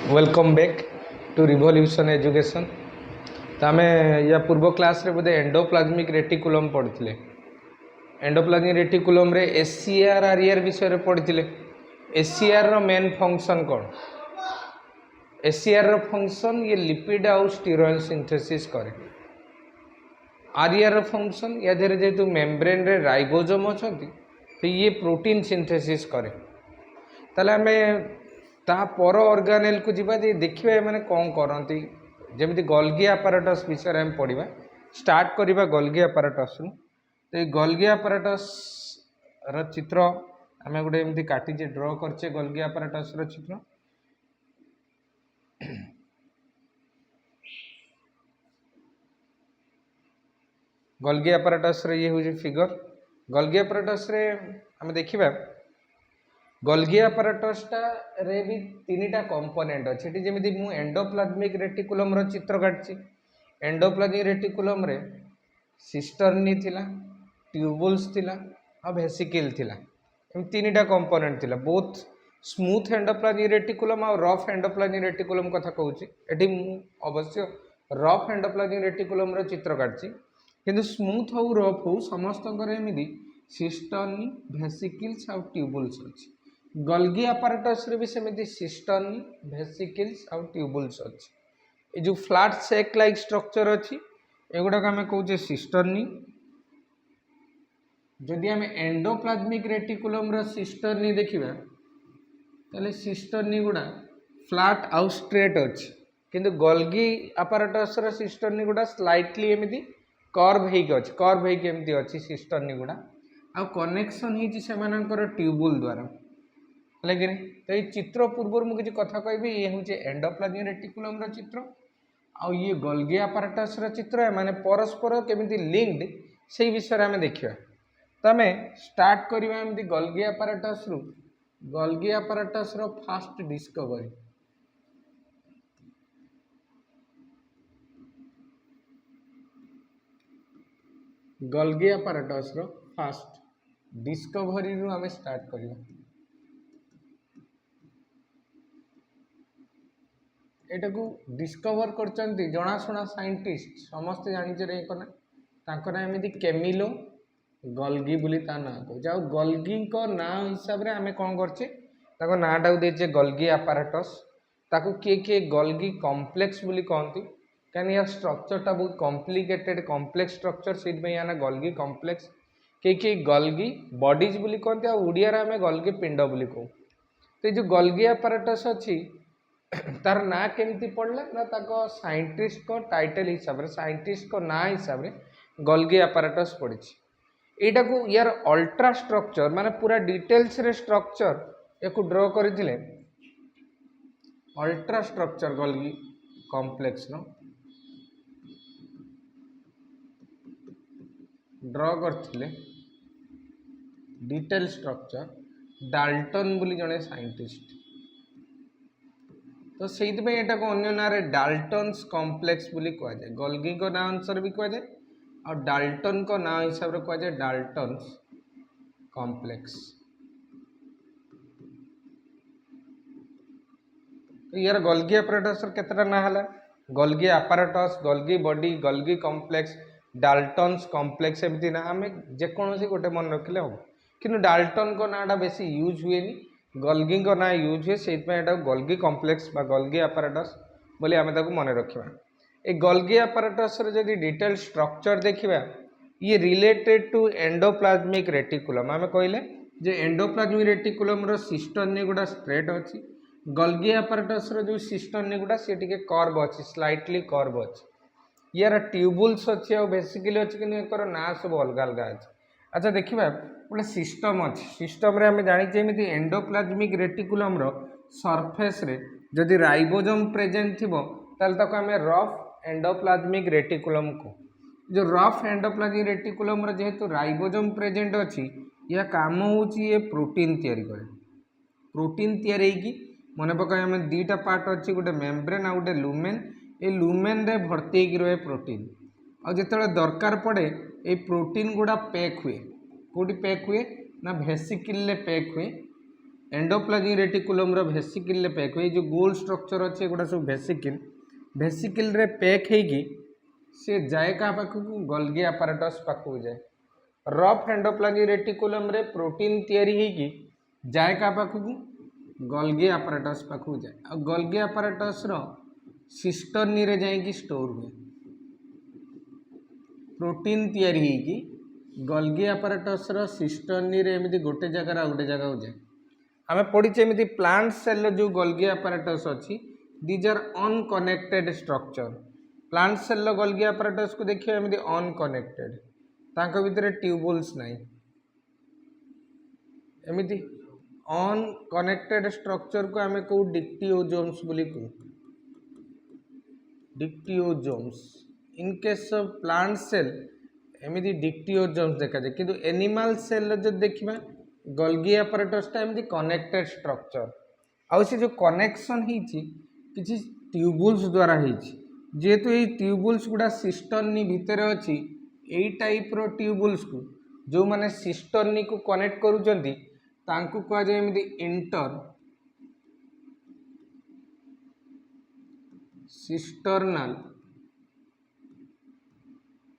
Welcome back to revolution education. तो आम या पूर्व क्लास रे बोधे एंडोप्लाज्मिक रेटिकुलम पढ़ते। एंडोप्लाज्मिक रेटिकुलम रे एससीआर आरईआर विषय पढ़ते। एससीआर रो मेन फंक्शन कौन? एससीआर रो फंक्शन ये लिपिड आउ स्टीरोल सिंथेसिस करे। आरईआर रो फंक्शन या धीरे जेहेतु मेम्ब्रेन रे राइबोसोम अछंती तो ये प्रोटीन सिंथेसिस करे। ताले आम ता पर ऑर्गेनेल को जीवा देखिए मैंने कौन करती जमी गोल्गी आपारेटस विषय में पढ़ा। स्टार्ट करवा गोल्गी आपारेटस रु। तो ये गोल्गी आपारेटस रो चित्र आम गोटे एमती काटिचे ड्र करचे गोल्गी आपारेटस रो चित्र। गोल्गी आपारेटस रे ये हूँ फिगर। गोल्गी आपारेटस रे आम देखिबा गोल्गी आपारेटस रे भी तीन कंपोनेंट अच्छे। जमी मु एंडोप्लाज्मिक रेटिकुलम रो चित्र काटची। एंडोप्लाज्मिक रेटिकुलम रे सिस्टर्नी थिला, ट्यूबुल्स थिला और वेसिकल थिला। तीन कंपोनेंट थिला। बोथ स्मूथ एंडोप्लाज्मिक रेटिकुलम और रफ एंडोप्लाज्मिक रेटिकुलम कथा कहूची। एटी मु अवश्य रफ एंडोप्लाज्मिक रेटिकुलम रो चित्र काटची। किंतु स्मूथ हो रफ हो समस्त एमती सिस्टर्नी, वेसिकल्स और ट्यूबुल्स अच्छी। गोल्गी आपारेटस रे भी सेमती सिस्टर्नी, वेसिकल्स और ट्यूबुल्स अच्छी। ये जो फ्लैट सेक लाइक स्ट्रक्चर अच्छी एगुड़ा आम कहे सिस्टर्नी। जदि आम एंडोप्लाज्मिक रेटिकुलम रो सिस्टर्नी देखिबा ताले सिस्टर्नी गुड़ा फ्लैट आउ स्ट्रेट अच्छी। किंतु गोल्गी आपारेटस रो सिस्टर्नी गुड़ा स्लाइटली एमती कर्व हेक अच्छी। कर्व हेक एमती अच्छी सिस्टर्नी गुड़ा आ कनेक्शन ही सेमानकर ट्यूबुल द्वारा। लेकिन तो ये चित्र पूर्व मुझे कथा कहि ये हूँ एंडोप्लाज्मिक रेटिकुलम रो चित्र आउ ये गोल्गी आपारेटस रो चित्र माने परस्पर केमिति लिंक्ड से विषय में देखिए। तो आम स्टार्ट करवा एमती गोल्गी आपारेटस रु। गोल्गी आपारेटस रो फास्ट डिस्कवरी गोल्गी आपारेटस रो फास्ट डिस्कवरी रु आम स्टार्ट करवा। एटा को डिस्कवर करचंती जनाशुना साइंटिस्ट समस्ते जानिचे ना एमती केमिलो गोल्गी बोली ता ना को जाओ। गोल्गी को ना हिसाब रे आमे कोन करचे ताको नाटा देचे गोल्गी आपारेटस। ताको किए गोल्गी कॉम्प्लेक्स बोली कहती कहीं यार स्ट्रक्चरटा बहुत कॉम्प्लिकेटेड कॉम्प्लेक्स स्ट्रक्चर से ना गोल्गी कॉम्प्लेक्स। किए गोल्गी बॉडीज बोली कहते आ ओडिया रे आमे गोल्गी पिंड बोली कहू। तो ये जो गोल्गी आपारेटस अच्छी तार ना केमती पड़ला ना ताको साइंटिस्ट को टाइटल हिसाब रे साइंटिस्ट को ना हिसाब रे गोल्गी आपारेटस पड़ी। एटा को यार अल्ट्रा स्ट्रक्चर माने पूरा डिटेल्स रे स्ट्रक्चर याकू ड्रॉ करथिले। अल्ट्रा स्ट्रक्चर गोल्गी कॉम्प्लेक्स नो ड्रॉ करथिले डिटेल स्ट्रक्चर डाल्टन बोली जने साइंटिस्ट। तो से को अन्य ना डाल्टन्स कॉम्प्लेक्स बोली कह जाए। गोल्गी को ना अनुसार भी कह जाए और डाल्टन को ना हिसाब से कह जाए डाल्टन्स कॉम्प्लेक्स। तो यार गोल्गी आपारेटस केतटा ना है Golgi apparatus, Golgi body, Golgi complex, Dalton's complex एमती ना आम जेकोसी गोटे मन रखिले हम। कि डाल्टन को नाटा बेसी यूज हुए गोल्गी को ना यूज हुए से गोल्गी कॉम्प्लेक्स बा गोल्गी आपारेटस बोली आम मन रखा। ए गोल्गी आपारेटस जदि डिटेल स्ट्रक्चर देखा ये रिलेटेड टू एंडोप्लाज्मिक रेटिकुलम। आम कहले जे एंडोप्लाज्मिक रेटिकुलम रो सिस्टर्नी गुड़ा स्ट्रेट अच्छी। गोल्गी आपारेटस रो जो सिस्टर्नी गुड़ा सी टिके कर्व अच्छी स्लाइटली कर्व अच्छी। यार ट्यूबुल्स अच्छी और बेसिकली अच्छी कि ना सब अलग अलग अच्छी। अच्छा देखिए गोटे सिस्टम अच्छी। सिस्टम रे आम जानी एंडोप्लाज्मिक रेटिकुलम रो सरफेस रे जदि राइबोसोम प्रेजेंट थिबो ताल ताको आम रफ एंडोप्लाज्मिक रेटिकुलम को। जो रफ एंडोप्लाज्मिक रेटिकुलम रो जेहेतु राइबोसोम प्रेजेंट अच्छी या काम होची ये प्रोटीन तैयारी करे। प्रोटीन तैयारी की मन पकाए आम दुईटा पार्ट अच्छी गोटे मेम्ब्रेन आ गोटे लुमेन। ये लुमेन रे भर्ती रहे प्रोटीन और जिते दरकार पड़े ये प्रोटीन गुड़ा पैक हुए। कौटी पैक हुए ना वेसिकल पैक हुए। एंडोप्लाज्मिक रेटिकुलम रो वेसिकल रे पैक हुए जो गोल स्ट्रक्चर अच्छे एगुड़ा सब वेसिकल वेसिकल रे पैक होगी से जाए क्या पाखक गोल्गी apparatus पाखक जाए रफ एंडोप्लाज्मिक रेटिकुलम रे प्रोटीन तैयारी होगी जाए क्या पाखक गोल्गी apparatus पाखक जाए और गोल्गी apparatus रो सिस्टर्नी रे जाएगी स्टोर हुए प्रोटीन तैयारी होगी गोल्गी apparatus रो सिस्टर्नी रे एमती गोटे जगह गोटे जगह जाए आम पढ़ीचे एमती प्लांट सेल जो गोल्गी apparatus अच्छी these are unconnected structure plant cell Golgi apparatus को देखिए एमती अनकनेक्टेड तांको भितर ट्यूबुल्स नहीं एमती अनकनेक्टेड स्ट्रक्चर को आम कहू डिक्टियोजोम्स बोली कहू dictyosomes in case of plant cell एमती डिक्टियोजोम्स देखा जाए किंतु एनिमल सेल जो देखा गोल्गी apparatus टा एमती कनेक्टेड स्ट्रक्चर आउ से जो कनेक्शन होती किसी ट्यूबुल्स द्वारा होती जेहेतु ये ट्यूबुल्स गुड़ा सिस्टर्नी भितर अच्छी यही टाइप रो ट्यूबुल्स को जो माने सिस्टर्नी को कनेक्ट करूचंती तांको कहा जाए एमती इंटर सिस्टर्नल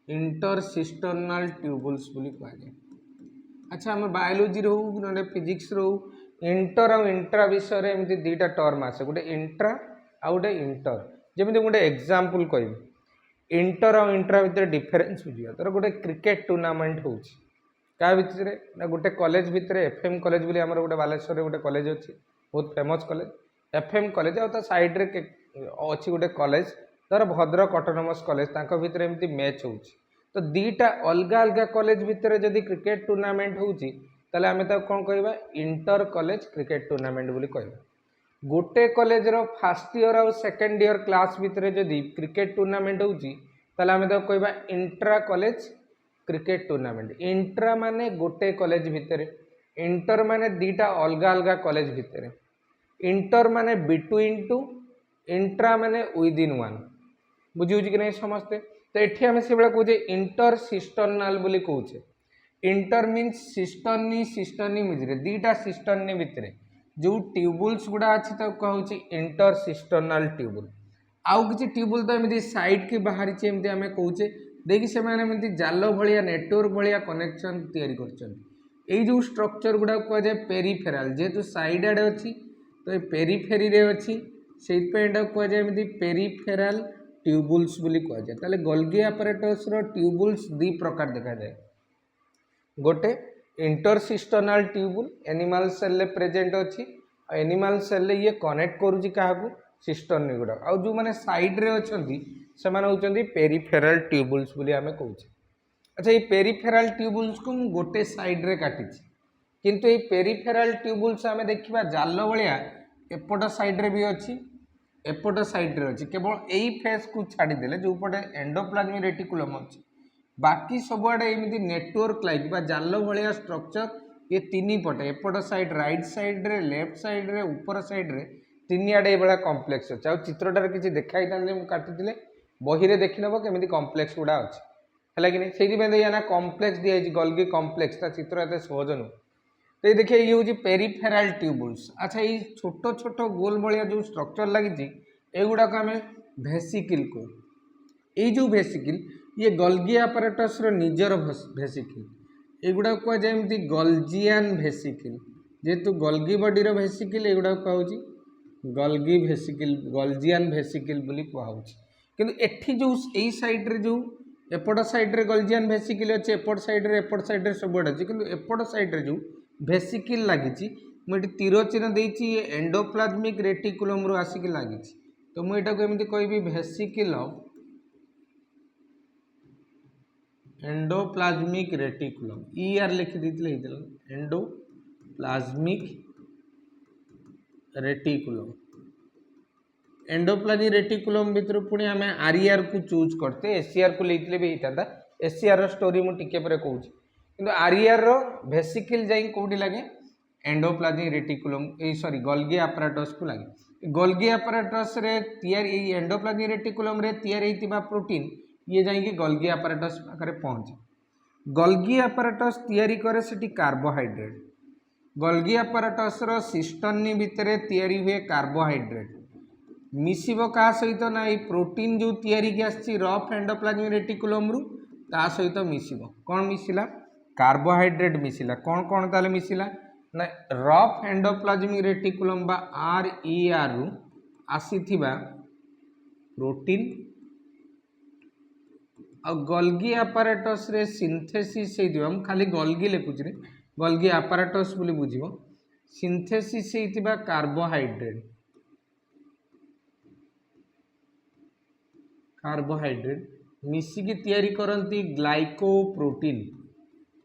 इंटरसिस्टर्नल ट्यूबुल्स बोली कहा जाए। अच्छा आम बायोलोजी रो ना फिजिक्स रो इंटर और इंट्रा विषय में एमती दुईटा टर्म आसे गोटे इंट्रा आ गोटे इंटर जमी गोटे एग्जांपल कह इंटर और इंट्रा भितर डिफरेन्स बुझा तर गोटे क्रिकेट टूर्नामेंट हो क्या भितर ना गोटे कॉलेज भितर एफएम कॉलेज बोली आमर गोटे बालेश्वर गोटे कॉलेज अच्छी बहुत फेमस कॉलेज एफएम कॉलेज आ साइड्रे अच्छी गोटे कॉलेज धर भद्रक ऑटोनोमस कॉलेज भितर एमती मैच हो तो दीटा अलग अलग कॉलेज भितर जदि क्रिकेट टूर्नामेंट होची ताले आमे ता कौन कहबा इंटर कॉलेज क्रिकेट टूर्नामेंट बोली कहबा गोटे कॉलेज रो फर्स्ट ईयर और सेकंड ईयर क्लास भितर जदि क्रिकेट टूर्नामेंट होची ताले आमे ता कहबा intra college cricket tournament intra माने गोटे कॉलेज भितर इंटर माने दीटा अलग अलग कॉलेज भितर इंटर माने बिटवीन टू इंट्रा माने विदिन वन बुझी कि नहीं समस्ते तो ये आम से कहे इंटर सिस्टर्नाल बोली कहे इंटर मीन्स सिस्टर्नी सिस्टर्नी मझे दीटा सिस्टर्नी भितर जो ट्यूबुल्स गुड़ा अच्छी कहे इंटर सिस्टर्नाल ट्यूबुल आउ किसी ट्यूबुल तो एमती साइड की बाहरी एमती आम कहे देखिए से जाल भाया नेटवर्क भाया कनेक्शन या जो स्ट्रक्चर गुड़ा कहुए पेरीफेराल जेहेतु साइड आड़े अच्छी तो ये पेरीफेरी रे अच्छी से कहुए पेरीफेराल ट्यूबुल्स बोली कहुए ताले गोल्गी apparatus रो ट्यूबुल्स दी प्रकार देखा जाए गोटे इंटरसिस्टर्नल ट्यूबुल एनिमल सेल ले प्रेजेंट अच्छी एनिमल सेल ले ये कनेक्ट करुच्ची क्या सिस्टर्नी गुड़ा आ जो मैंने साइड रे अच्छी से होती पेरीफेराल ट्यूबुल्स बोली आमे कहूचे। अच्छा ये पेरीफेराल ट्यूबुल्स को मु गोटे साइड रे काटी किंतु ये पेरीफेराल ट्यूबुल्स आमे देखिबा जाल भलिया एपट साइड रे भी अच्छी एपट साइड रे अच्छी केवल यही फेस को छाड़ीदे जो पटे एंडोप्लाज्मिक रेटिकुलम अच्छी बाकी सबुआड़े एमती नेटवर्क लाइक जाल भाया स्ट्रक्चर ये तीन पटे एपट साइड राइट साइड रे लेफ्ट साइड रे ऊपर साइड रे तीन आड़े ये कम्प्लेक्स अच्छे आ चित्रटार किसी देखाई था काटी बही रे देखी नब केमी कम्प्लेक्स गुड़ा अच्छे है कि नहीं से ना कम्प्लेक्स दिखाई गोल्गी कम्प्लेक्स चित्र एत सहज नुह तो ये देखिए ये हूँ पेरीफेराल ट्यूबुल्स। अच्छा ये छोट छोट गोल भाया जो स्ट्रक्चर लगी एगुड़ाक आम वेसिकल को ये जो वेसिकल ये गोल्गी apparatus रो निजर वेसिकल एगुड़ा कहुए गोल्जियान वेसिकल जेहेतु गोल्गी बॉडी रो वेसिकल एगुड़ा कहूँ गोल्गी वेसिकल गोल्जियान वेसिकल बोली कहूँ किंतु एठी जो यही साइड रे जो एपट साइड रे गोल्जियान वेसिकल अच्छे एपट साइड रे सब अच्छे किंतु एपट साइड रे जो वेसिकल लगी मुझे तीर चिन्ह देती एंडोप्लाज्मिक रेटिकुलम रो आसिक लगी तो मुझे एमती कहि वेसिकल एंडोप्लाज्मिक रेटिकुलम ER लिखी एंडोप्लाज्मिक रेटिकुलम एंडोप्लाज्मिक रेटिकुलम भीतर पुणी आम RER को चूज करते SCR को लेते भी होता था SCR स्टोरी मुझे टिके कहूँ किंतु RER रो वेसिकल जाई कोठी लगे endoplasmic reticulum sorry Golgi apparatus को लगे गोल्गी apparatus रे तैयारी एंडोप्लाज्मिक रेटिकुलम रे तैयारी होता प्रोटीन ये जाइए गोल्गी apparatus पाखे पहुँचे गोल्गी apparatus तैयारी करे सेठी कार्बोहाइड्रेट गोल्गी apparatus रो सिस्टर्नी भितर तैयारी हुए कार्बोहाइड्रेट मिसिबो का सहित ना ये प्रोटीन जो तैयारी की आसी रफ एंडोप्लाज्मिक रेटिकुलम रु ता सहित मिसिबो कौन मिसिला कार्बोहाइड्रेट मिसिला कौन ताले मिसिला ना रफ एंडोप्लाज्मिक रेटिकुलम बा RER रु आसीथिबा प्रोटीन आ गोल्गी apparatus रे सिंथेसिस हेतिबा हम खाली गोल्गी लिखुछ रे गोल्गी apparatus बोली बुझिबो सिंथेसिस हेतिबा कार्बोहाइड्रेट मिसिकी तैयारी करती ग्लाइकोप्रोटीन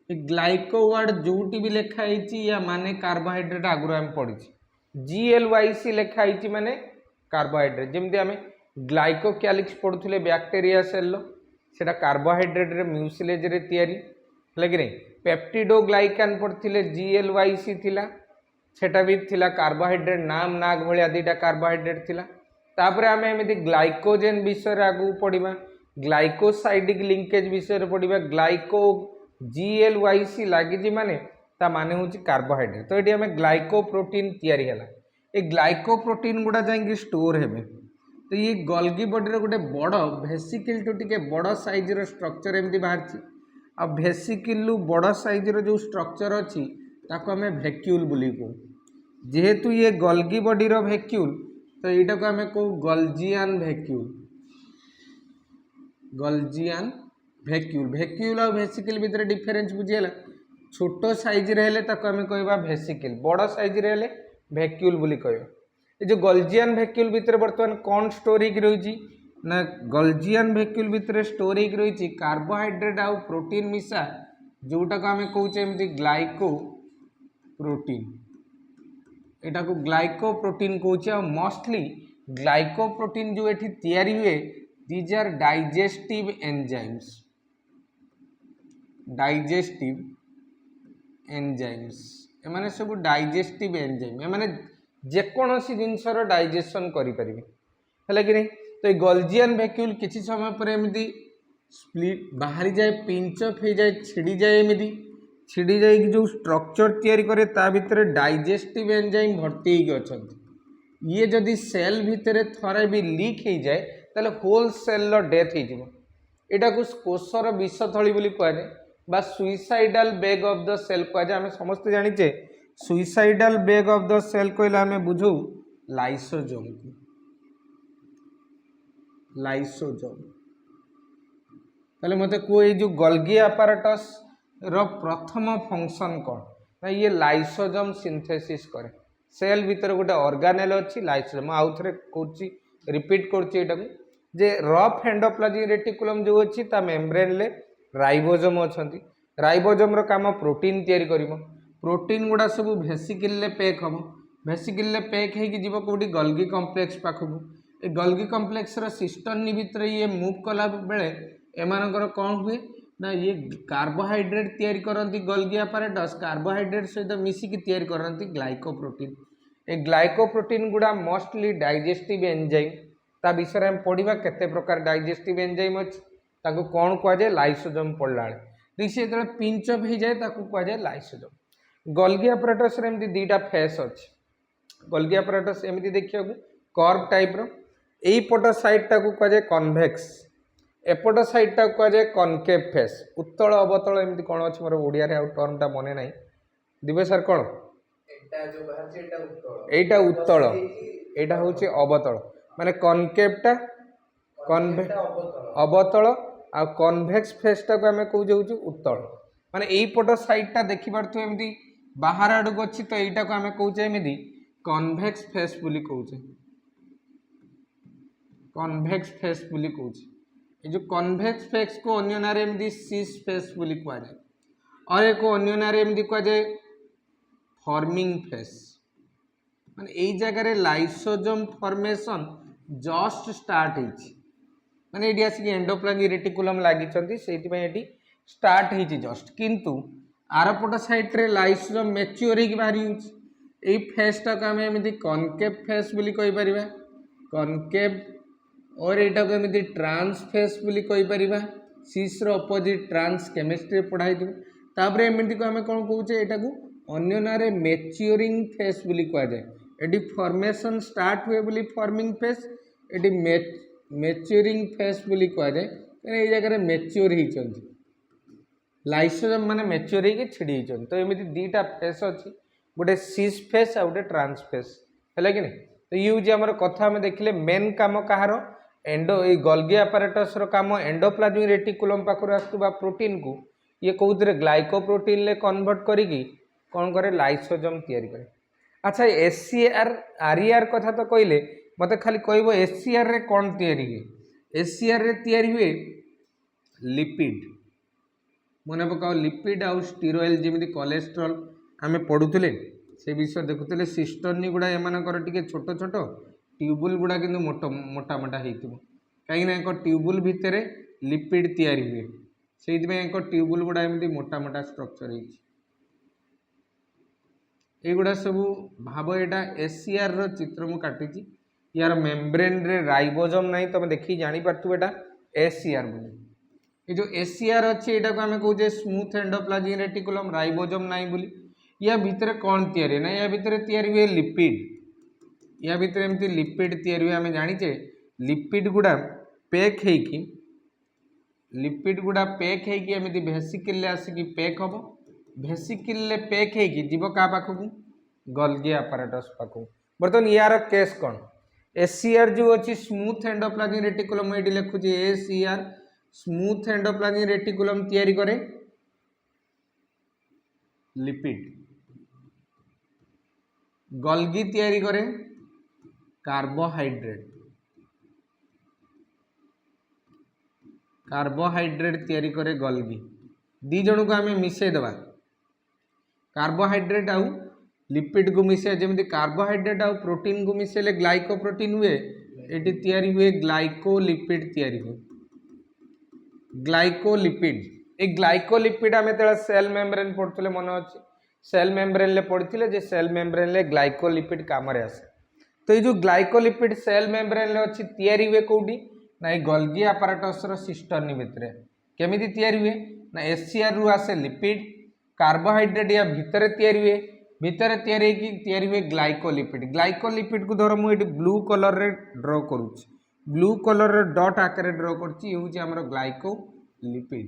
ग्लाइको वर्ड जोटी भी लिखाई या माने कार्बोहाइड्रेट आगुरी आम पढ़ी GLYC लिखाई माने कार्बोहाइड्रेट जमती आम ग्लाइकोक्यालिक्स पढ़ुले बैक्टेरिया सेल सेटा कार्बोहाइड्रेट रे म्यूसिलेज रे तैयारी है कि नहीं पेप्टिडोग्लाइकान पढ़ते GLYC थिला सेटा भी थिला कार्बोहाइड्रेट नाम नाग भाया दुटा कार्बोहाइड्रेट थिला तापर आम एमती ग्लाइकोजेन विषय आगू पढ़ा ग्लाइकोसाइडिक लिंकेज विषय पढ़ा ग्लाइको GLYC लगी माने ता माने हूँ कार्बोहाइड्रेट तो ये आम ग्लाइकोप्रोटीन तैयारी है ये ग्लाइकोप्रोटीन गुड़ा जाइए स्टोर हे तो ये गोल्गी बॉडी गोटे बड़ भेसिकल टू टे बड़ साइज स्ट्रक्चर एमती बाहर आ भेसिकल बड़ साइज जो स्ट्रक्चर अच्छी ताको आम भैक्यूल बोली कहूँ जेहेतु ये गोल्गी बॉडी भैक्यूल तो यहाँ को आम कहू गल्जियान भैक्यूल भैक्यूल और भेसिकल भितर डिफरेन्स बुझीगला छोट साइज रे आम कह भेसिकल बड़ साइज रे भैक्यूल बोली कह ये जो गल्जियान भैक्यूल भितर बर्तमान कौन स्टोर हो रही ना गल्जियान भैक्यूल भितर स्टोर हो रही कार्बोहाइड्रेट आउ प्रोटीन मिसा जोटा को आम कहते ग्लाइको प्रोटीन यहाँ को ग्लाइकोप्रोटीन कहूँ मोस्टली ग्लाइकोप्रोटीन जो ये तैयारी हुए दीज आर डाइजेस्टिव एंजाइम्स एमाने सब डाइजेस्टिव एंजाइम एमाने जेकोसी जिनसर डाइजेशन करें है कि नहीं तो ये गल्जियान भैक्यूल किसी समय पर एमती स्प्लिट बाहरी जाए पिंच अफ हो जाए छिड़ी जाए एमती छिड़ी जाए जो स्ट्रक्चर तैयारी करे ता भितर डाइजेस्टिव एंजाइम भर्ती अच्छा ये जदि सेल भितर थरे भी लीक हो जाए ताले होल सेल डेथ होटा को कोषर विषथली बोली कहुए बा सुइसाइडाल बेग ऑफ द सेल कहुए आम समस्त जानीचे सुइसाइडाल बेग ऑफ द सेल कहले आम बुझू लाइसोजोम ताले मते को ये जो गोल्गी apparatus रो प्रथम फंक्शन कौन ना ये लाइसोजोम सिंथेसिस करे सेल भीतर गोटे ऑर्गेनेल अच्छी लाइसोजोम आउ थे कहूँ रिपीट करुँचा जे रफ एंडोप्लाज्मिक रेटिकुलम जो अच्छी ता मेम्ब्रेन ले राइबोजोम अच्छा राइबोजोम रो काम प्रोटीन तैयारी करिवो प्रोटीन गुड़ा सब भेसिकल पैक हम भेसिकल पैक हो कौटी गोल्गी कम्प्लेक्स पाखक ए गोल्गी कम्प्लेक्स सिस्टर्नी भितर ये मूव कला बेले एमानकर कौन हुए ना ये कार्बोहाइड्रेट तैयारी करती गोल्गी apparatus कार्बोहाइड्रेट सहित मिसिकी तैयारी करती ग्लाइकोप्रोटीन ए ग्लाइकोप्रोटीन गुड़ा मोस्टली डाइजेस्टिव एंजाइम ता विषय में पढ़ा केते प्रकार डाइजेस्टिव एंजाइम अच्छी ताको कौन कहुए लाइसोजोम पढ़ला देखिए जो पिंच अफ हो जाए कहुए लाइसोजोम गोल्गी apparatus एमती दुईटा फेस अच्छी गोल्गी apparatus एमती देखा कर्व टाइप रही पट साइडटा को कहुए कन्वेक्स एपट साइडटा कहुए कनकेव फेस उत्तल अवतल एमती कौन अच्छी मोर ओडिया रे टर्मटा मने ना दिव्य सर कौन एटा उत्तल एटा हूँ अवतल माने कनकेवटा अवतल आ कन्वेक्स फेसटा को आम कहूँ उत्तल माने यही पट साइडटा देखिपे एमती बाहर आड़क अच्छी तो यहीटा को आम कहूँ एमती कन्वेक्स फेस बोली कहूँ कन्वेक्स फेस बोली कहूँ ये जो कन्वेक्स फेस को अन्य नारे एमती सीस फेस बोली कहुए और एक अन्य नारे एमती कहुए फॉर्मिंग फेस माने यही जगह लाइसोजोम फॉर्मेशन जस्ट स्टार्ट माने ये आसिक एंडोप्लाज्मिक रेटिकुलम लगी से स्टार्ट हो जस्ट किंतु आरपट साइड्रे लाइसोजोम मैच्योर हो बाहरी यही फेसटा को आम एमती कनकेव फेस बोली कहीपर कनकेव और यहाँ को एमती ट्रांस फेस बोली कहीपर सीस अपोजिट ट्रांस केमिस्ट्री पढ़ाई तापर एमती को आम कौन कहे यहाँ को अन्य नारे मैच्योरिंग फेज बोली कह जाए। एटी फॉर्मेशन स्टार्ट हुए बोली forming phase, eighty maturing phase बोली कह जाए। ये जगह मैच्योर होती लाइसोजोम माने मैच्योर होगी छिड़ी होती। तो एमती दीटा फेज अच्छी, गोटे सिस फेज आ गोटे ट्रांस फेज है कि नहीं। तो ये हूँ आम कथा आम देखिले मेन काम कहार एंडो ये गोल्गी apparatus रो काम एंडोप्लाज्मिक रेटिकुलम पाखर आसुवा प्रोटीन को ये कौन ग्लाइकोप्रोटीन ले कन्वर्ट करी कौन करे लाइसोजोम तैयारी करे। अच्छा एससीआर आरईआर कथा तो कहले मत खाली कहब एससीआर रे कौन तैयारी हुए। एससीआर रे तैयारी हुए लिपिड मन पकाओ लिपिड आउ स्टीरोएल जमी कोलेस्ट्रॉल आम पढ़ुले से विषय देखुले सिस्टर्नी गुड़ा एमानकर टिके छोट छोट ट्यूबुल गुड़ा किंतु मोटा मोटा मोटा होइतिबो कहीं एक ट्यूबुल भितर लिपिड तैयारी हुए से एक ट्यूबुल गुड़ा एमती मोटा मोटा स्ट्रक्चर होगुड़ा सब भाव यहाँ एससीआर रो चित्र मु काटी यार मेम्ब्रेन रे राइबोसोम नहीं तुम देखी जानी पार्थिव एटा एससीआर बोली। ये जो एससीआर अच्छे यहाँ को आम कहे स्मूथ एंडोप्लाज्मिक रेटिकुलम राइबोसोम नहीं बोली। या भितर कौन तैयारी ना या भितर तैयारी हुए लिपिड। या भितर एमती लिपिड तैयारी हुए आम जाचे लिपिड गुड़ा पैक होगी लिपिड गुड़ा पैक होगी एमती भेसिकल आसिक पैक हम भेसिकल पैक होगी जीव क्या पाखक गोल्गी apparatus पाखक। बर्तमान यार केस कौन एससीआर जो अच्छी स्मूथ एंडोप्लाज्मिक रेटिकुलम ये लिखुची एससीआर स्मूथ एंडोप्लाज्मिक रेटिकुलम तैयारी करे लिपिड। गोल्गी तैयारी करे कार्बोहाइड्रेट। कार्बोहाइड्रेट तैयारी करे गोल्गी। दी जन को आम मिसई दबा कार्बोहाइड्रेट आउ लिपिड को मिसे जमी कार्बोहाइड्रेट आउ प्रोटीन को मिसेले ग्लाइकोप्रोटीन हुए ये तैयारी हुए ग्लाइकोलिपिड तैयारी हुए ग्लाइकोलिपिड। ए ग्लाइकोलिपिड आम जो सेल मेम्ब्रेन पढ़ुले मन अच्छे सेल मेम्ब्रेन ले पढ़ते जे सेल मेम्ब्रेन ले ग्लाइकोलिपिड काम आसे। तो ये जो ग्लाइकोलिपिड सेल मेम्ब्रेन ले अच्छी तैयारी हुए कौटी ना ये गोल्गी apparatus रो सिस्टर्नी भितर केमिति तैयारी हुए ना एससीआर रु आसे लिपिड कार्बोहाइड्रेट या भितर तैयारी हुए भितर तैयारी हुए ग्लाइकोलिपिड। ग्लाइकोलिपिड को धर मुझे ब्लू कलर रे ड्र करुच्ची ब्लू कलर रे डॉट आकार ड्र कर ग्लाइकोलिपिड।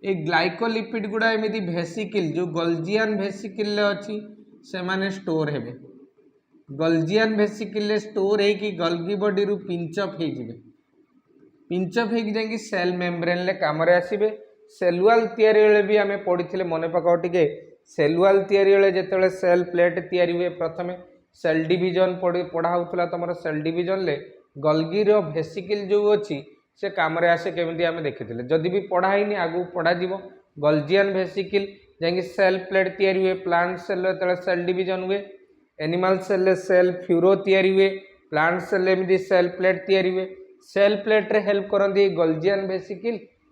ये ग्लाइकोलिपिड गुड़ा एमती भेसिकिल जो गल्जियन भेसिकिल अच्छी से माने स्टोर हेबे गल्जियन भेसिकिल स्टोर होगी गल्गी बॉडी रु पिंचअप होगी सेल मेम्ब्रेन ले काम आसबे। सेलुआल तैयारी बेले भी आम पढ़ी मन पकाओ टिके सेलुआल तैयारी बेले जिते सेल प्लेट तैयारी हुए प्रथम सेल डिविजन पढ़ा होता तुम सेल डिविजन ले गल्गी रो भेसिकिल जो अच्छी से काम आसे केमी आम देखी जदि भी पढ़ाई आगू पढ़ा गल्जियन भेसिकिल जैकि सेल प्लेट तैयारी हुए प्लांट सेल सेल डिविजन हुए एनिमल सेल सेल फ्यूरो तैयारी हुए प्लांट सेल एमती सेल प्लेट तैयारी हुए सेल प्लेट रे हेल्प करती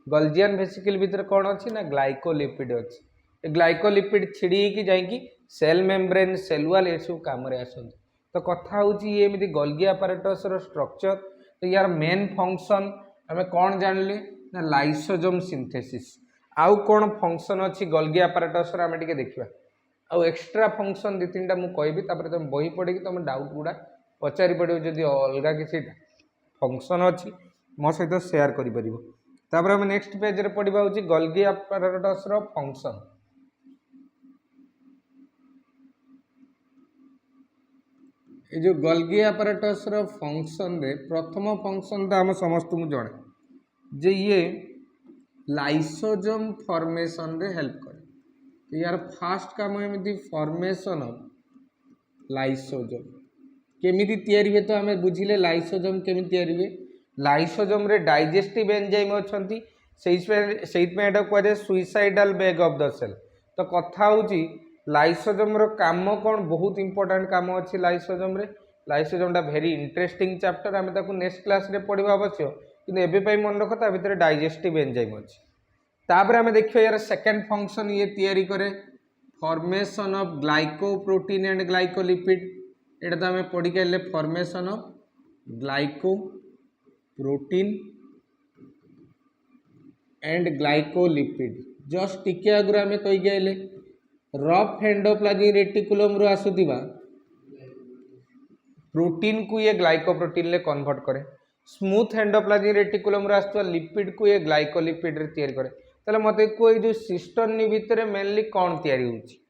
गल्जियन भेसिकिल भितर कौन अच्छी ना ग्लाइकोलिपिड अच्छी। ग्लाइकोलिपिड छिड़ी जाकि सेल मेम्ब्रेन सेलुआल ये सब काम आसती। तो कथा हूँ एमती गोल्गी apparatus रो स्ट्रक्चर। तो यार मेन फंक्शन आम कौन जानले ना लाइसोसोम सिंथेसिस। आउ कौन फंक्शन अच्छी गोल्गी apparatus आम टे देखा आउ एक्स्ट्रा फंक्शन दी तीन टा मुझे कहबी तुम बही पढ़ी तुम डाउट गुड़ा पचारि पड़ो जदि अलग किसी फंक्शन अच्छी मो सहित सेयार कर। आम नेक्स्ट पेज रे पढ़ा हूँ गोल्गी apparatus रो फंक्शन। ये जो गोल्गी apparatus रो फंक्शन रे प्रथम फंक्शन तो आम समस्त जड़े जे ये लाइसोसोम फॉर्मेशन रे हेल्प करे। तो यार फास्ट काम एमती फॉर्मेशन ऑफ लाइसोसोम केमिति तैयारी हुए। तो आम बुझिले लाइसोसोम केमिति तैयारी हुए। लाइसोसोम रे डाइजेस्टिव एंजाइम अच्छी से कहुए suicidal bag of the cell. तो कथा हूँ लाइसोसोम रो काम कौन बहुत इंपोर्टेंट काम अच्छी लाइसोसोम रे। लाइसोसोम भेरी इंटरेस्टिंग चैप्टर आम नेक्स्ट क्लास रे पढ़ा अवश्य कि एवं मन रख ता भीतर डाइजेस्टिव एंजाइम अच्छी। तापर आम देखिए यार सेकेंड फंक्शन ये तैयारी करे formation of glycoprotein and glycolipid. एटा तो आम पढ़ी के formation of glycoprotein and glycolipid just टिके आगुरी आम कहीकि रफ एंडोप्लाज्मिक रेटिकुलम रो आसुतिबा प्रोटीन को ये ग्लाइकोप्रोटीन ले कन्वर्ट करे स्मूथ एंडोप्लाज्मिक रेटिकुलम रो आसुवा लिपिड को ये ग्लाइकोलिपिड रे तयार करे ताले मते कोई जो सिस्टर्नी भितर मेनली कौन तयारी होउची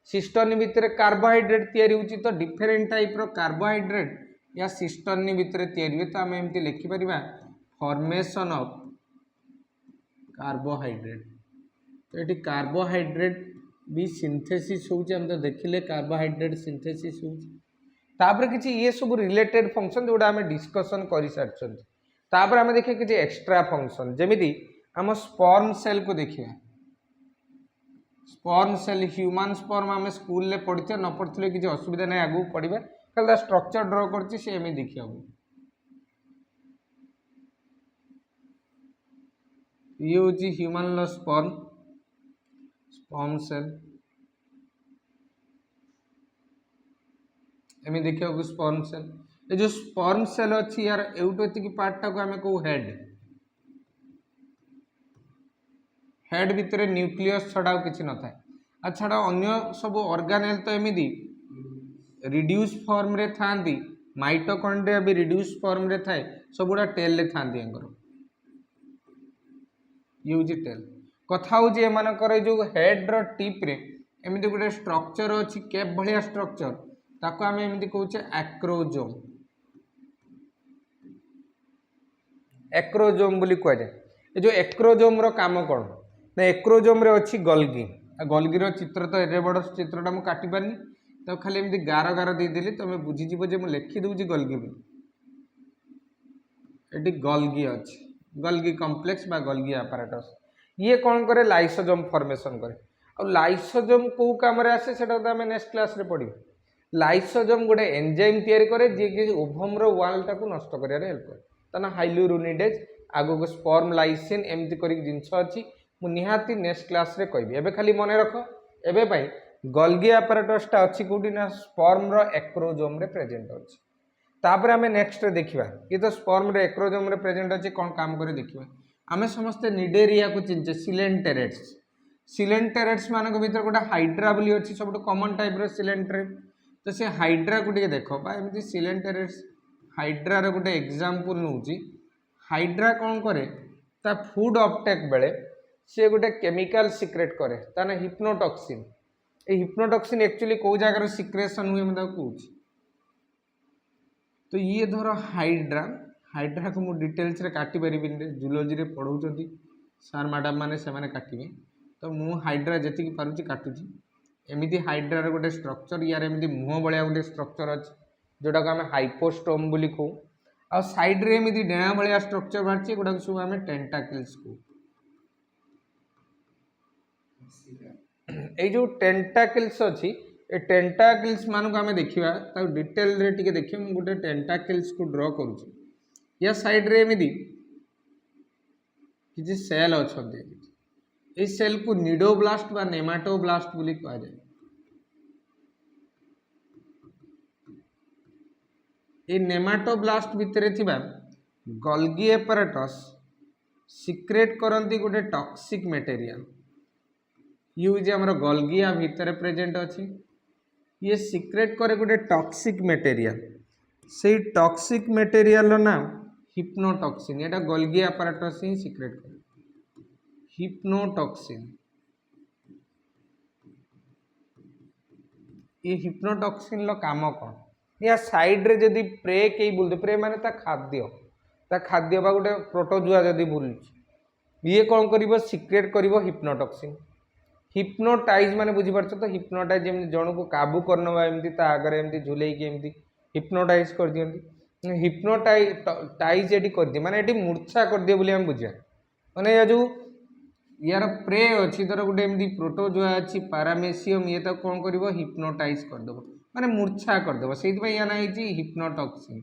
सिस्टर्नी भितर कार्बोहाइड्रेट तयारी होउची तो डिफरेंट टाइप रो कार्बोहाइड्रेट या सिस्टर्नी भितर तयारी हुए तो आम एमती लिखि परिबा फॉर्मेशन ऑफ कार्बोहाइड्रेट तो ये कार्बोहाइड्रेट भी सिंथेसिस होउची हम तो देखिले कार्बोहाइड्रेट सिंथेसिस होउची तापर किछि ये सब रिलेटेड फंक्शन जोड़ा आम डिस्कसन कर सारी तापर आम देखिए किछि एक्स्ट्रा फंक्शन जमीती आम स्पर्म सेल को देखिए स्पर्म सेल ह्यूमन स्पर्म आम स्कूल ले पढ़ी न पढ़ी किसी असुविधा नहीं आगू पढ़ा खाली स्ट्रक्चर ड्र कर देखिए ये हूँ ह्यूमन स्पर्म स्पर्म सेल एम देखिए स्पर्म सेल ये जो स्पर्म सेल अच्छी यार एवटू एति पार्टा को आम कहू हेड भितर न्यूक्लियस छड़ा किसी न था आ छाड़ा अन्य सब ऑर्गेनेल तो एमती रिड्यूस फॉर्म रे थांती माइटोकॉन्ड्रिया भी रिड्यूस फॉर्म रे थाए सब गुड़ा टेल रे थांती ये हूँ टेल कथा हूँ एमानकर जो हेड रो टिप रे एमती गोटे स्ट्रक्चर अच्छी कैप भलिया स्ट्रक्चर ताको आम एमती कहूचे एक्रोजोम एक्रोजोम बोली कह जाए ये जो एक्रोजोम रो काम कौन ना एक्रोजोम रे अच्छी गल्गी गल्गी रो चित्र तो एरे बड़ चित्रटा मुझे काटी पारनी तो खाली एमती गार गार देदेली तुम बुझीज जे मुझे लिखिदे गल्गी ये गल्गी अच्छी गल्गी कम्प्लेक्स बा गल्गी आपारेटस ये कौन करे लाइसोजोम फॉर्मेशन करे और लाइसोजोम कौ काम आसे से नेक्स्ट क्लास रे पढ़ी लाइसोजोम गोटे एंजाइम तैयारी करे जी कि ओभम रो वाल टाको नष्ट करियारे हेल्प करे तना हाइलुरोनिडेज आगो को स्पर्म लाइसिन एमती करिक जिंस अछि मु निहाती नेक्स्ट क्लास रे कहबी एबे खाली मने रख एबे पई गल्गी apparatus टा अछि कोठी ना स्पर्म रो एक्रोजोम रे प्रेजेंट अछि तापर हमें नेक्स्ट रे देखिबा ये तो स्पर्म रे एक्रोजोम रे प्रेजेंट अछि कोन काम करे देखिबा आमे समस्त निडेरिया को चिन्चे सिलेंटेरेट्स मानक भीतर गोटे हाइड्रा बोली अछि सबटो कॉमन टाइप रो सिलेंटेरेट तो से हाइड्रा को टे देख एमती सिलेंटेरेट्स हाइड्रार गोटे एग्जांपल नौची हाइड्रा कौन करे ता फूड अपटेक बेले से गोटे केमिकल सिक्रेट करे ताना हिप्नोटॉक्सिन ए हिप्नोटॉक्सिन एक्चुअली कौ जगार सिक्रेशन हुए मैं कहूँ तो ये धर हाइड्रा हाइड्रा को मुझे डिटेल्स रे काटी पारि जूलोजी रे पढ़ाऊँ सार मैडम मैंने से काटे तो मुझे हाइड्रा जी पार्टी काटुची एमती हाइड्रार गोटे स्ट्रक्चर यार एमती मुह भाया गोटे स्ट्रक्चर अच्छे जोटा को आम हाइपोस्टोम बोली कहू आ साइड रे एमती डेणा भाया स्ट्रक्चर बाहर गुड़ा सब आम टेंटाकिल्स कहू ये जो टेंटाकिल्स अच्छी ए टेंटाकिल्स मानक आम देखा डिटेल रे टिके देखिए मुझे गोटे टेंटाकिल्स को ड्र करुँच या साइड रे एमती किसी सेल अच्छा ये सेल को निडोब्लास्ट बा नेमाटोब्लास्ट बोली कह जाए ये नेमाटोब्लास्ट भितर थिबा गल्गी एपारेटस सिक्रेट करंती गोटे टॉक्सिक मटेरियल यूज हमर गल्गी आ भितर प्रेजेंट अछि ये सिक्रेट करे गोटे टॉक्सिक मटेरियल से टॉक्सिक मटेरियल नाम हिप्नोटॉक्सिन एटा गल्गी एपारेटस ही सिक्रेट करे हिप्नोटॉक्सिन ये हिप्नोटॉक्सिन लो काम कौन या साइड रे जदि प्रे कई बोलते प्रे माने ता खाद्य बा गोटे प्रोटोजुआ जदि बुल ये कौन करिवो सिक्रेट करिवो हिप्नोटॉक्सिन हिप्नोटाइज माने बुझी परछ तो हिप्नोटाइज जेम जण को काबू करनवा एमती ता आगर एमती झुलेई के एमती हिप्नोटाइज कर दियंती हिप्नोटाइज एटी कर दि माने एटी मूर्छा कर दिए बोली हम बुझिया माने या जो यार प्रे अच्छी धर गोटे एमती प्रोटोजुआ अच्छी पारामेसियम ये तो कौन कर हिप्नोटाइज करदेव माने मूर्छा करदेव से या ना हिप्नोटॉक्सिन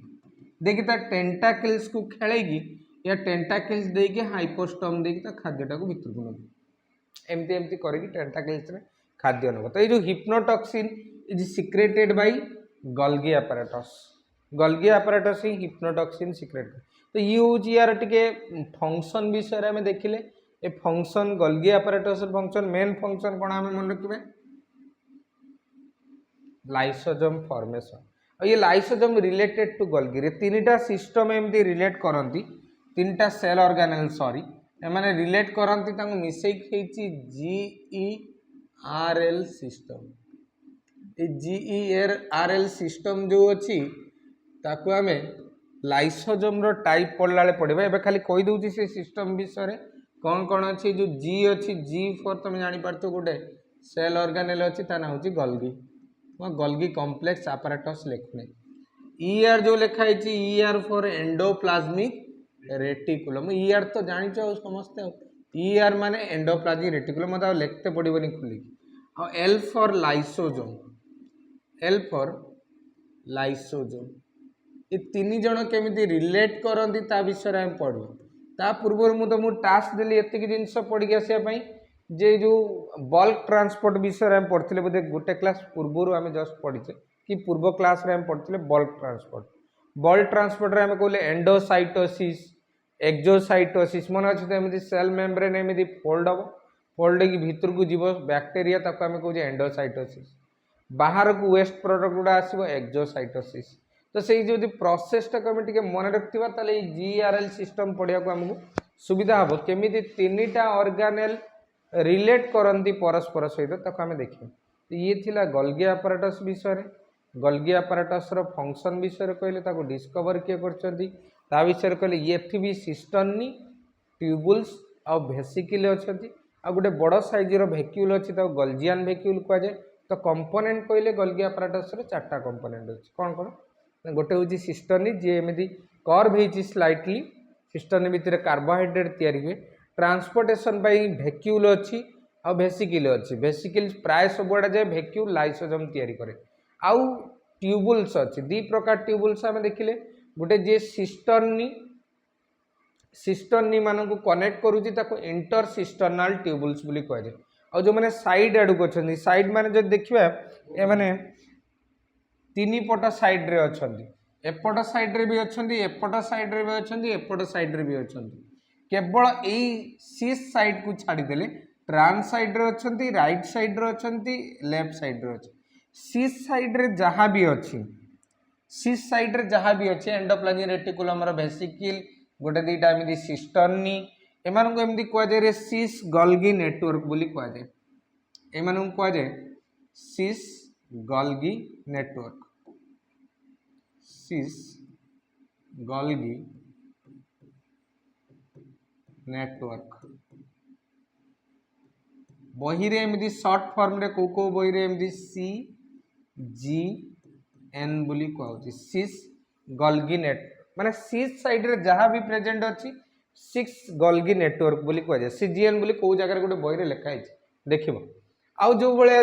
देखिए ता टेंटाकिल्स को खेलेगी या टेंटाकिल्स देके हाइपोस्टम देकी खाद्यटा को भितर को नब एमती एमती करके टेंटाकिल्स रे खाद्य नब तो ये hypnotoxin is secreted by Golgi apparatus ही हिप्नोटॉक्सिन सिक्रेट तो ये हूँ यार टिके फंक्शन विषय में देखिले ए function Golgi apparatus function main function कौन आम मन रखिए लाइसोजोम फॉर्मेशन और ये लाइसोजोम रिलेटेड टू गोल्गी रे तीनटा सिस्टम एमती रिलेट करती तीनटा सेल ऑर्गेनेल सॉरी एमाने रिलेट करती मिसई GERL सिस्टम GERL सिस्टम जो अच्छी ताकू आम लाइसोजोम रो टाइप पढ़ला पढ़ा एवं खाली कहीदे से सिस्टम विषय कौन अच्छी जो G अच्छी G4 तुम जापर गोटे सेल ऑर्गेनेल अच्छी ता ना हूँ Golgi Golgi complex apparatus लिखुने ER जो लिखाई ER for endoplasmic reticulum ER तो जानी समस्ते ER माने एंडोप्लाज्मिक रेटिकुलम मतलब लिखते पड़ोनी खुलिकी और L for lysosome L for lysosome ये तीन जन केमिति रिलेट करती ता विषय आम पढ़ू ता पूर्व मुझे तुमको टास्क देली एतिक जिनस पढ़ी आसापी जे जो बल्क ट्रांसपोर्ट विषय आम पढ़ते बोधे गोटे क्लास पूर्व आम जस्ट पढ़ीचे कि पूर्व क्लास रे आम पढ़ते बल्क ट्रांसपोर्ट रे आम कहले एंडोसाइटोसिस एक्जोसाइटोसिस मन अच्छे तो सेल मेम्ब्रेन एमती फोल्ड हम फोल्ड हो भितर को जीव बैक्टेरिया ताको आम कहे एंडोसाइटोसिस बाहर को वेस्ट प्रोडक्ट गुड़ा आसो एक्जोसाइटोसिस तो से जो प्रोसेस टाक आम टे मन रखा GERL सिस्टम पढ़ा को आमको सुविधा हम केमी तीन टा ऑर्गेनेल रिलेट करती परस्पर सहित आम देखिए ये थिला गोल्गी apparatus विषय गोल्गी apparatus रो फंक्शन विषय कहले डिस्कवर किए कर विषय कहले ये भी सिस्टर्नी ट्यूबुल्स आ भेसिकल अच्छा आ गोटे बड़ साइज वैक्यूल अच्छी गोल्जियन वैक्यूल कहुए तो कंपोनेंट कहले गोल्गी apparatus रे चार्टा कंपोनेंट अच्छी कौन कौन गोटे हूँ सिस्टर्नी जी एमती कर्व हो स्लाइटली सिस्टर्नी भितर कार्बोहाइड्रेट तैयारी हुए ट्रांसपोर्टेशन वैक्यूल अच्छी आ भेसिकल अच्छी भेसिकल प्राय सबुआड़ा जाए वैक्यूल लाइसोजोम तैयारी करे आउ ट्यूबुल्स अच्छी दी प्रकार ट्यूबुल्स आम देखिले गोटे जी सिस्टर्नी मानक कनेक्ट करुच्ची इंटर सिस्टर्नाल ट्यूबुल्स कहुए और जो मैंने साइड आड़ को अच्छा साइड माने जो देखा ये मैंने तीन पट साइड रे अच्छा एपट साइड रे भी अच्छा एपट साइड रे भी अच्छा एपट साइड रे भी अच्छा केवल यही सीस साइड को छाड़देले ट्रांस साइड रे अच्छा राइट साइड रे अच्छा लेफ्ट साइड रे अच्छा सीस साइड रे जहाँ भी अच्छी सीस साइड रे जहाँ भी अच्छे एंडोप्लाज्मिक रेटिकुलम वेसिकल गोटे दीटा एमती सिस्टर्नी एमान को एमती कहुए सीस गोल्गी नेटवर्क बोली कहुए एमान कहुए सीस गोल्गी नेटवर्क सीस गोल्गी नेटवर्क बही रे एमती शॉर्ट फॉर्म रे को बही रे एमती CGN बोली कहूँ सीस गोल्गी नेट माने सीस साइड रे जहाँ भी प्रेजेंट अच्छी 6 गोल्गी नेटवर्क बोली कहुए CGN बोली कौ जगह गोटे बही रे लिखाई देख आउ जो भाया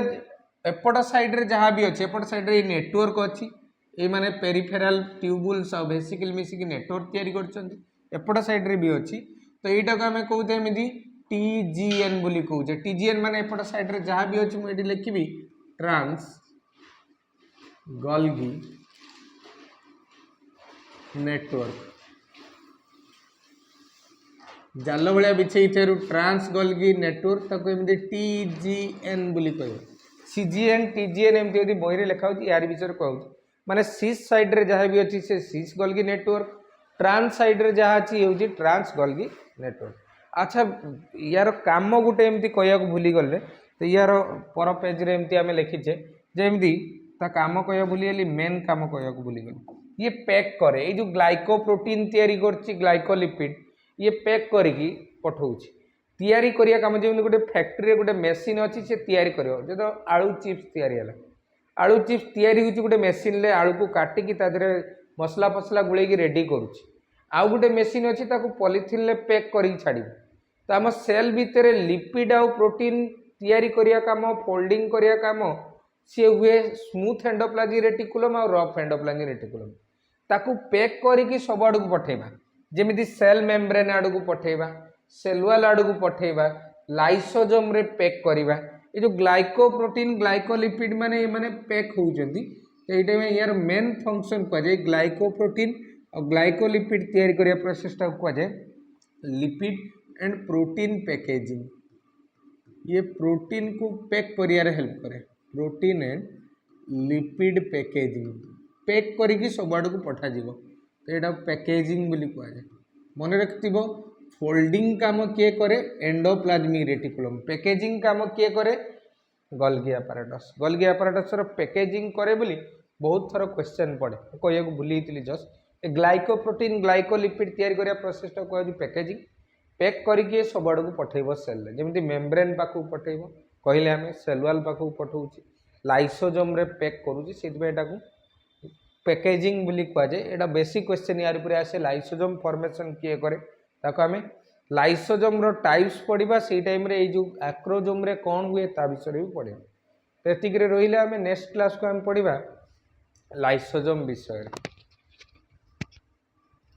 एपट साइड रे जहाँ भी अच्छे एपट साइड रे नेटवर्क अच्छी ये माने पेरिफेराल ट्यूबुल्स और भेसिकल मिसिकी नेटवर्क तैयारी करछंती एपट साइड रे भी अच्छी तो यहीटा को आम कहते एमती TGN बोली कहूचे TGN माने एपट साइड रे जहाँ भी अच्छी मुझे लिखी ट्रांस गोल्गी नेटवर्क जाल भाया बिछे ट्रांस गोल्गी नेटवर्क ताको एमती TGN बोली कह CGN TGN एमती यदि बही रे लिखा होची यार विषय कहूँ माने सीस साइड रे जहाँ भी अच्छी से सीस गोल्गी नेटवर्क ट्रांस साइड रे जहाँ अच्छी ये ट्रांस गोल्गी नेटवर्क अच्छा यार काम गोटे एमती कह भूली गले तो यार पर पेज रे एमती आम लिखीचे जमी ता काम कह भूलीगली मेन काम कह भूली गली ये पैक करे ये जो ग्लाइकोप्रोटीन तैयारी करछि ग्लाइकोलिपिड ये पैक करिकी पठाउछि तैयारी करिया काम जमी गोटे फैक्ट्री रे गोटे मेसीन अच्छी से तैयारी करियो जो आलू चिप्स तैयारी है आलू चिप्स तैयारी होछि गोटे मेसीन रे आलू को काटिकी ता देहरे मसला फसला गुड़ेकी रेडी करुछि आउ गोटे मेसीन अच्छी ताको पॉलिथिन रे पैक करिकी छाड़िबो तो आम सेल भितर लिपिड आउ प्रोटीन तैयारी करिया काम फोल्डिंग करिया काम सी हुए स्मूथ एंडोप्लाज्मिक रेटिकुलम और रफ एंडोप्लाज्मिक रेटिकुलम ताकू पैक करिकी सब आड़ को पठेबा जेमिति सेल मेम्ब्रेन आड़ को पठेबा सेलुआल आड़ को पठेबा लाइसोजोम रे पैक करिबा ये जो ग्लाइकोप्रोटीन ग्लाइकोलिपिड माने ये माने पैक होउजंती तो एटा में यार मेन फंक्शन कह जाए ग्लाइकोप्रोटीन और ग्लाइकोलिपिड तैयारी करिया प्रोसेस टा कह जाए लिपिड एंड प्रोटीन पैकेजिंग ये प्रोटीन को पैक करियारे हेल्प करे protein and lipid packaging pack करिकी सब आड़ को पठा तो यहाँ पैकेजिंग बोली कहुए मन रखिथो फोल्डिंग काम किए करे एंडोप्लाज्मिक रेटिकुलम पैकेजिंग काम किए करे गोल्गी apparatus पैकेजिंग करे बोली बहुत थर क्वेश्चन पड़े कह भूली जस्ट ग्लाइकोप्रोटीन ग्लाइकोलिपिड तैयारी करिया प्रोसेस टा कहूँ पैकेजिंग पैक करके सब आड़ को पठेब सेल जमी मेम्ब्रेन पाखक पठेब कहले आम सेलुआल पाखक पठाऊँ लाइसोजोम रे पैक करूँ से पैकेजिंग बोली कहुए यहाँ बेसिक क्वेश्चन यार पर आसे लाइसोजोम फॉर्मेशन किए करे ताको आम लाइसोजोम रो टाइप्स पढ़ा से टाइम रे जो एक्रोजोम रे कौन हुए ता विषय भी पढ़ा तो ये रही आम नेक्स्ट क्लास को आम पढ़ा लाइसोजोम विषय।